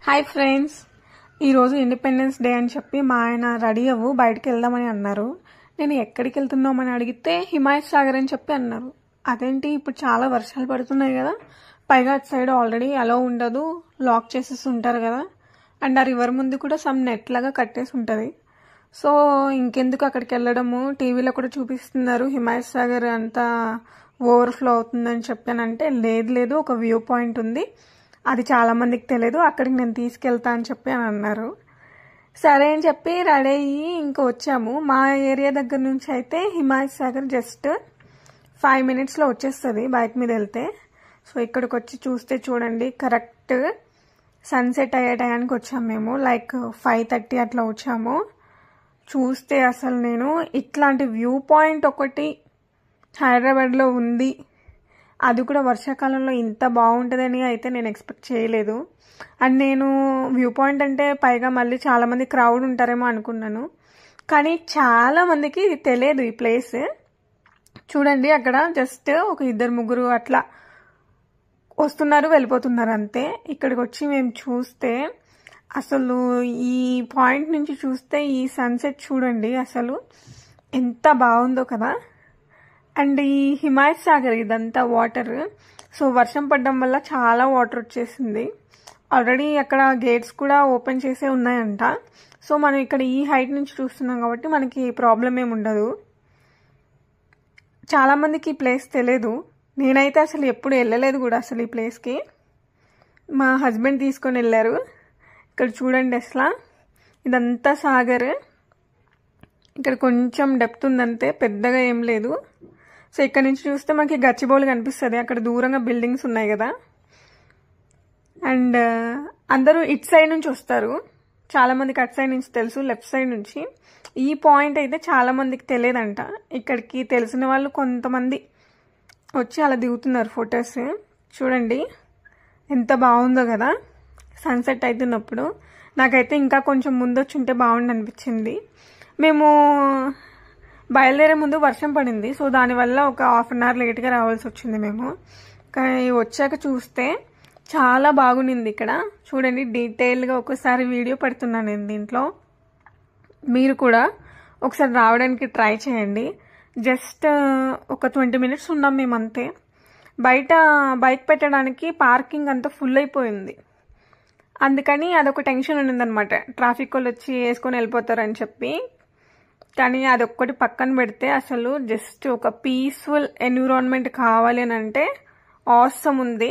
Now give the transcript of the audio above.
Hi friends, ఈరోజు independence day అని చెప్పి మా ఆయన రెడీ అవ్వు బయటకు వెళ్దామని అన్నారు. నేను ఎక్కడికి వెళ్తున్నామని అడిగితే హిమాయత్ సాగర్ అని చెప్పి అన్నారు. అదేంటి, ఇప్పుడు చాలా వర్షాలు పడుతున్నాయి కదా, పైగా అటు సైడ్ ఆల్రెడీ అలో ఉండదు, లాక్ చేసేసి ఉంటారు కదా, అండ్ ఆ రివర్ ముందు కూడా సమ్ నెట్ లాగా కట్టేసి ఉంటుంది. సో ఇంకెందుకు అక్కడికి వెళ్ళడము, టీవీలో కూడా చూపిస్తున్నారు హిమాయత్ సాగర్ అంతా ఓవర్ఫ్లో అవుతుందని చెప్పానంటే, లేదు ఒక వ్యూ పాయింట్ ఉంది, అది చాలా మందికి తెలియదు, అక్కడికి నేను తీసుకెళ్తా అని చెప్పి అని అన్నారు. సరే అని చెప్పి రెడీ అయ్యి ఇంకా వచ్చాము. మా ఏరియా దగ్గర నుంచి అయితే హిమాయత్ సాగర్ జస్ట్ 5 minutesలో వచ్చేస్తుంది బైక్ మీద వెళ్తే. సో ఇక్కడికి వచ్చి చూస్తే చూడండి, కరెక్ట్ సన్సెట్ అయ్యే టయానికి వచ్చాము మేము. లైక్ 5:30 అట్లా వచ్చాము. చూస్తే అసలు నేను ఇట్లాంటి వ్యూ పాయింట్ ఒకటి హైదరాబాద్లో ఉంది, అది కూడా వర్షాకాలంలో ఇంత బాగుంటుందని అయితే నేను ఎక్స్పెక్ట్ చేయలేదు. అండ్ నేను వ్యూ పాయింట్ అంటే పైగా మళ్ళీ చాలామంది క్రౌడ్ ఉంటారేమో అనుకున్నాను, కానీ చాలా మందికి ఇది తెలియదు ఈ ప్లేస్. చూడండి, అక్కడ జస్ట్ ఒక 2-3 అట్లా వస్తున్నారు వెళ్ళిపోతున్నారు అంతే. ఇక్కడికి వచ్చి మేము చూస్తే అసలు ఈ పాయింట్ నుంచి చూస్తే ఈ సన్సెట్ చూడండి అసలు ఎంత బాగుందో కదా. అండ్ ఈ హిమాయత్ సాగర్ ఇదంతా వాటర్, సో వర్షం పడడం వల్ల చాలా వాటర్ వచ్చేసింది. ఆల్రెడీ అక్కడ గేట్స్ కూడా ఓపెన్ చేసే ఉన్నాయంట. సో మనం ఇక్కడ ఈ హైట్ నుంచి చూస్తున్నాం కాబట్టి మనకి ప్రాబ్లం ఏమి ఉండదు. చాలామందికి ఈ ప్లేస్ తెలియదు, నేనైతే అసలు ఎప్పుడు వెళ్ళలేదు కూడా అసలు ఈ ప్లేస్కి. మా హస్బెండ్ తీసుకొని వెళ్ళారు. ఇక్కడ చూడండి అసలు ఇదంతా సాగర్, ఇక్కడ కొంచెం డెప్త్ ఉందంతే, పెద్దగా ఏం లేదు. సో ఇక్కడ నుంచి చూస్తే మనకి గచ్చిబౌలి కనిపిస్తుంది, అక్కడ దూరంగా బిల్డింగ్స్ ఉన్నాయి కదా. అండ్ అందరూ ఇటు సైడ్ నుంచి వస్తారు, చాలా మందికి అటు సైడ్ నుంచి తెలుసు, లెఫ్ట్ సైడ్ నుంచి. ఈ పాయింట్ అయితే చాలా మందికి తెలియదంట. ఇక్కడికి తెలిసిన వాళ్ళు కొంతమంది వచ్చి అలా దిగుతున్నారు ఫొటోస్. చూడండి ఎంత బాగుందో కదా సన్సెట్ అవుతున్నప్పుడు. నాకైతే ఇంకా కొంచెం ముందు వచ్చి ఉంటే బాగుండి అనిపించింది. మేము బయలుదేరే ముందు వర్షం పడింది, సో దానివల్ల ఒక 1/2 hour లేట్గా రావాల్సి వచ్చింది మేము. కానీ వచ్చాక చూస్తే చాలా బాగుంది ఇక్కడ. చూడండి డీటెయిల్గా ఒకసారి వీడియో పెడుతున్నాను నేను దీంట్లో, మీరు కూడా ఒకసారి రావడానికి ట్రై చేయండి. జస్ట్ ఒక 20 minutes ఉన్నాం మేము అంతే. బయట బైక్ పెట్టడానికి పార్కింగ్ అంతా ఫుల్ అయిపోయింది, అందుకని అదొక టెన్షన్ ఉన్నదన్నమాట, ట్రాఫిక్ వాళ్ళు వచ్చి వేసుకొని వెళ్ళిపోతారని చెప్పి. కానీ అదొక్కటి పక్కన పెడితే అసలు జస్ట్ ఒక పీస్ఫుల్ ఎన్విరాన్మెంట్ కావాలి అని అంటే ఆసమ్ ఉంది.